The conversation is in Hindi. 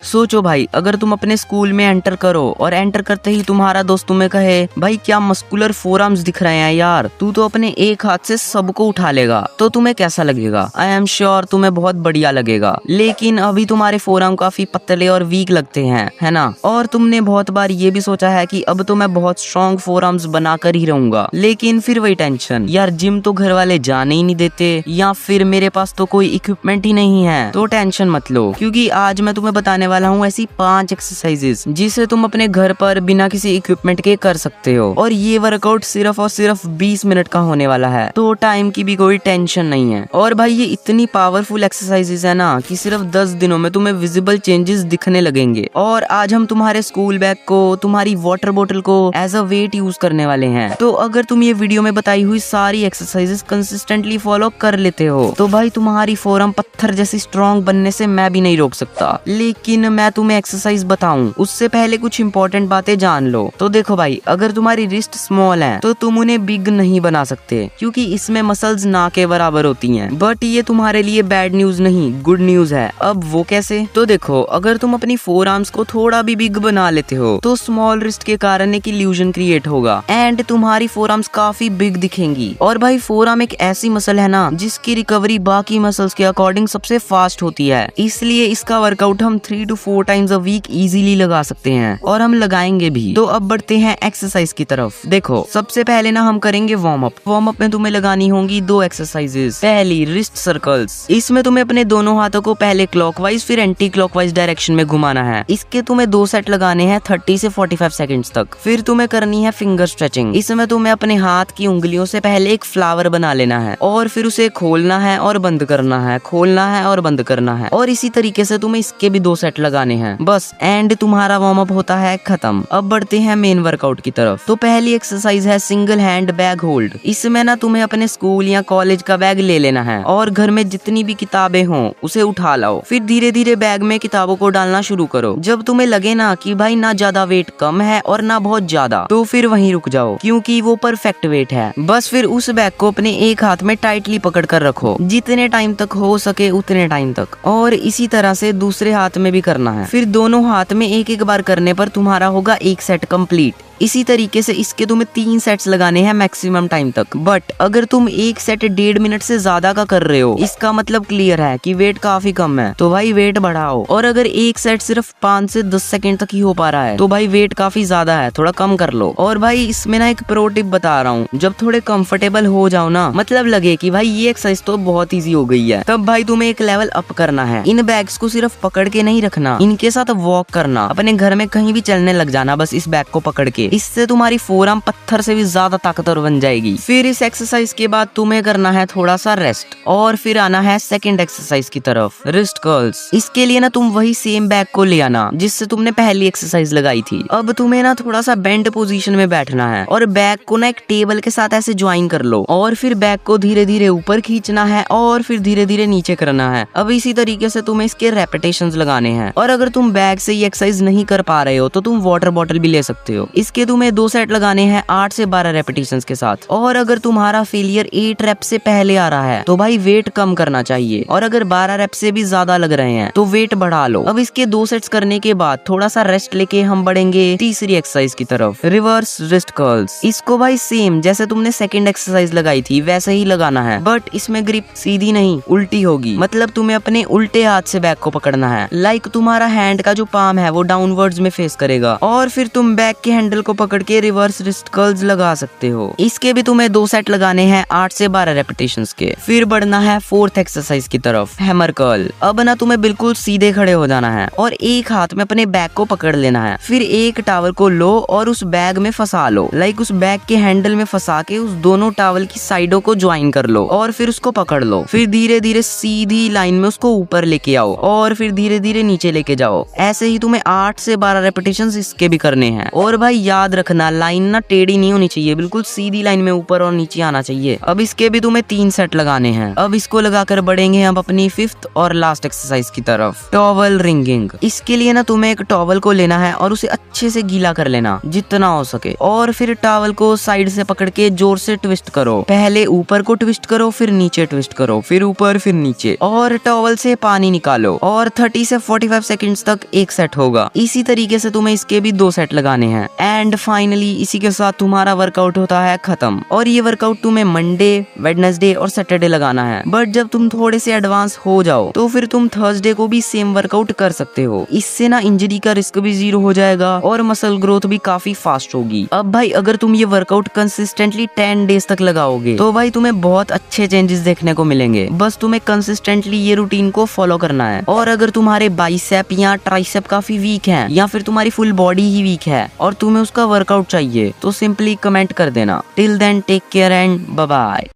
सोचो भाई, अगर तुम अपने स्कूल में एंटर करो और एंटर करते ही तुम्हारा दोस्त तुम्हें कहे भाई क्या मस्कुलर फोरआर्म्स दिख रहे हैं यार, तू तो अपने एक हाथ से सबको उठा लेगा, तो तुम्हें कैसा लगेगा? आई एम श्योर तुम्हें बहुत बढ़िया लगेगा। लेकिन अभी तुम्हारे फोरआर्म काफी पतले और वीक लगते हैं, है ना? और तुमने बहुत बार ये भी सोचा है कि अब तो मैं बहुत स्ट्रॉन्ग फोरआर्म्स बनाकर ही रहूंगा, लेकिन फिर वही टेंशन, यार जिम तो घर वाले जाने ही नहीं देते, या फिर मेरे पास तो कोई इक्विपमेंट ही नहीं है। तो टेंशन मत लो, क्योंकि आज मैं तुम्हें बताने वाला हूँ ऐसी 5 एक्सरसाइजेस जिसे तुम अपने घर पर बिना किसी इक्विपमेंट के कर सकते हो। और ये वर्कआउट सिर्फ और सिर्फ 20 मिनट का होने वाला है, तो टाइम की भी कोई टेंशन नहीं है। और भाई ये इतनी पावरफुल एक्सरसाइजेस है ना कि सिर्फ 10 दिनों में तुम्हें विजिबल चेंजेस दिखने लगेंगे। और आज हम तुम्हारे स्कूल बैग को, तुम्हारी वाटर बोतल को एज अ वेट यूज करने वाले हैं। तो अगर तुम ये वीडियो में बताई हुई सारी एक्सरसाइजेस कंसिस्टेंटली फॉलो कर लेते हो तो भाई तुम्हारी फोरआर्म पत्थर जैसी स्ट्रॉन्ग बनने से मैं भी नहीं रोक सकता। लेकिन मैं तुम्हें एक्सरसाइज बताऊं उससे पहले कुछ इंपॉर्टेंट बातें जान लो। तो देखो भाई, अगर तुम्हारी रिस्ट स्मॉल है तो तुम उन्हें बिग नहीं बना सकते, क्योंकि इसमें मसल्स ना के बराबर होती हैं। बट ये तुम्हारे लिए बैड न्यूज नहीं, गुड न्यूज है। अब वो कैसे? तो देखो, अगर तुम अपनी फोर आर्म्स को थोड़ा भी बिग बना लेते हो तो स्मॉल रिस्ट के कारण एक इल्यूजन क्रिएट होगा एंड तुम्हारी फोर आर्म्स काफी बिग दिखेंगी। और भाई फोर आर्म एक ऐसी मसल है ना जिसकी रिकवरी बाकी मसल्स के अकॉर्डिंग सबसे फास्ट होती है, इसलिए इसका वर्कआउट हम 3 to 4 times a week easily लगा सकते हैं, और हम लगाएंगे भी। तो अब बढ़ते हैं एक्सरसाइज की तरफ। देखो, सबसे पहले ना हम करेंगे वार्म अप। वार्म अप में तुम्हें लगानी होंगी 2 एक्सरसाइजेस। पहली, रिस्ट सर्कल्स। इसमें तुम्हें अपने दोनों हाथों को पहले क्लॉकवाइज फिर एंटी क्लॉकवाइज डायरेक्शन में घुमाना है। इसके तुम्हें 2 सेट लगाने हैं 30 से 45 सेकंड्स तक। फिर तुम्हें करनी है फिंगर स्ट्रेचिंग। इसमें तुम्हें अपने हाथ की उंगलियों से पहले एक फ्लावर बना लेना है और फिर उसे खोलना है और बंद करना है, खोलना है और बंद करना है, और इसी तरीके से तुम्हें इसके भी 2 सेट लगाने हैं बस। एंड तुम्हारा वार्म अप होता है खत्म। अब बढ़ते हैं मेन वर्कआउट की तरफ। तो पहली एक्सरसाइज है सिंगल हैंड बैग होल्ड। इसमें ना तुम्हें अपने स्कूल या कॉलेज का बैग ले लेना है और घर में जितनी भी किताबें हों उसे उठा लाओ। फिर धीरे धीरे बैग में किताबों को डालना शुरू करो। जब तुम्हें लगे ना कि भाई ना ज्यादा वेट कम है और ना बहुत ज्यादा, तो फिर वहीं रुक जाओ, क्योंकि वो परफेक्ट वेट है। बस फिर उस बैग को अपने एक हाथ में टाइटली पकड़ कर रखो, जितने टाइम तक हो सके उतने टाइम तक, और इसी तरह से दूसरे हाथ में भी करना है। फिर दोनों हाथ में एक एक बार करने पर तुम्हारा होगा 1 सेट कंप्लीट। इसी तरीके से इसके तुम्हें 3 सेट्स लगाने हैं मैक्सिमम टाइम तक। बट अगर तुम एक सेट 1.5 मिनट से ज्यादा का कर रहे हो, इसका मतलब क्लियर है कि वेट काफी कम है, तो भाई वेट बढ़ाओ। और अगर एक सेट सिर्फ 5 से 10 सेकंड तक ही हो पा रहा है तो भाई वेट काफी ज्यादा है, थोड़ा कम कर लो। और भाई इसमें ना एक प्रो टिप बता रहा हूँ, जब थोड़े कंफर्टेबल हो जाओ ना, मतलब लगे कि भाई ये एक्सरसाइज तो बहुत ईजी हो गई है, तब भाई तुम्हें एक लेवल अप करना है। इन बैग्स को सिर्फ पकड़ के नहीं रखना, इनके साथ वॉक करना, अपने घर में कहीं भी चलने लग जाना बस इस बैग को पकड़ के। इससे तुम्हारी फोरआर्म पत्थर से भी ज्यादा ताकतवर बन जाएगी। फिर इस एक्सरसाइज के बाद तुम्हें करना है थोड़ा सा रेस्ट, और फिर आना है सेकंड एक्सरसाइज की तरफ, रिस्ट कर्ल्स। इसके लिए ना तुम वही सेम बैग को ले आना जिससे तुमने पहली एक्सरसाइज लगाई थी। अब तुम्हें ना थोड़ा सा बेंड पोजीशन में बैठना है और बैग को ना एक टेबल के साथ ऐसे ज्वाइन कर लो, और फिर बैग को धीरे धीरे ऊपर खींचना है और फिर धीरे धीरे नीचे करना है। अब इसी तरीके से तुम्हें इसके रेपिटेशंस लगाने हैं। और अगर तुम बैग से ये एक्सरसाइज नहीं कर पा रहे हो तो तुम वाटर बॉटल भी ले सकते हो। इसके तुम्हें 2 सेट लगाने हैं 8 से 12 रेपिटेशंस के साथ। और अगर तुम्हारा फेलियर 8 रेप से पहले आ रहा है तो भाई वेट कम करना चाहिए, और अगर 12 रेप से भी ज्यादा लग रहे हैं तो वेट बढ़ा लो। अब इसके 2 सेट्स करने के बाद थोड़ा सा रेस्ट लेके हम बढ़ेंगे तीसरी एक्सरसाइज की तरफ, रिवर्स रिस्ट कर्ल्स। इसको भाई सेम जैसे तुमने सेकंड एक्सरसाइज लगाई थी वैसे ही लगाना है, बट इसमें ग्रिप सीधी नहीं उल्टी होगी, मतलब तुम्हें अपने उल्टे हाथ से बैग को पकड़ना है। लाइक तुम्हारा हैंड का जो पाम है वो डाउनवर्ड्स में फेस करेगा, और फिर तुम बैग के हैंडल को पकड़ के रिवर्स रिस्ट कर्ल्स लगा सकते हो। इसके भी तुम्हें 2 सेट लगाने हैं 8 से 12 रेपिटेशंस के। फिर बढ़ना है 4th एक्सरसाइज की तरफ, हैमर कर्ल। अब ना तुम्हें बिल्कुल सीधे खड़े हो जाना है और एक हाथ में अपने बैग को पकड़ लेना है। फिर एक टावल को लो और उस बैग में फंसा लो, लाइक उस बैग के हैंडल में फंसा के उस दोनों टावल की साइडों को ज्वाइन कर लो और फिर उसको पकड़ लो। फिर धीरे धीरे सीधी लाइन में उसको ऊपर लेके आओ और फिर धीरे धीरे नीचे लेके जाओ। ऐसे ही तुम्हें 8 से 12 रेपिटेशंस इसके भी करने हैं। और भाई याद रखना लाइन ना टेढ़ी नहीं होनी चाहिए, बिल्कुल सीधी लाइन में ऊपर और नीचे आना चाहिए। अब इसके भी तुम्हें 3 सेट लगाने हैं। अब इसको लगाकर बढ़ेंगे हम अपनी 5th और लास्ट एक्सरसाइज की तरफ, टॉवल रिंगिंग। इसके लिए ना तुम्हें एक टॉवल को लेना है और उसे अच्छे से गीला कर लेना जितना हो सके, और फिर टॉवल को साइड से पकड़ के जोर से ट्विस्ट करो। पहले ऊपर को ट्विस्ट करो, फिर नीचे ट्विस्ट करो, फिर ऊपर फिर नीचे, और टॉवल से पानी निकालो। और 30 से 45 सेकंड्स तक एक सेट होगा। इसी तरीके से तुम्हें इसके भी 2 सेट लगाने हैं। एंड फाइनली इसी के साथ तुम्हारा वर्कआउट होता है खत्म। और ये वर्कआउट तुम्हें मंडे, वेडनेसडे और सैटरडे लगाना है। बट जब तुम थोड़े से एडवांस हो जाओ तो फिर तुम थर्सडे को भी सेम वर्कआउट कर सकते हो। इससे ना इंजरी का रिस्क भी 0 हो जाएगा और मसल ग्रोथ भी काफी फास्ट होगी। अब भाई अगर तुम ये वर्कआउट कंसिस्टेंटली 10 डेज तक लगाओगे तो भाई तुम्हें बहुत अच्छे चेंजेस देखने को मिलेंगे। बस तुम्हें कंसिस्टेंटली ये रूटीन को फॉलो करना है। और अगर तुम्हारे बाइसेप या ट्राइसेप काफी वीक हैं या फिर तुम्हारी फुल बॉडी ही वीक है और तुम्हें उसका वर्कआउट चाहिए तो सिंपली कमेंट कर देना। Till then take care and bye bye.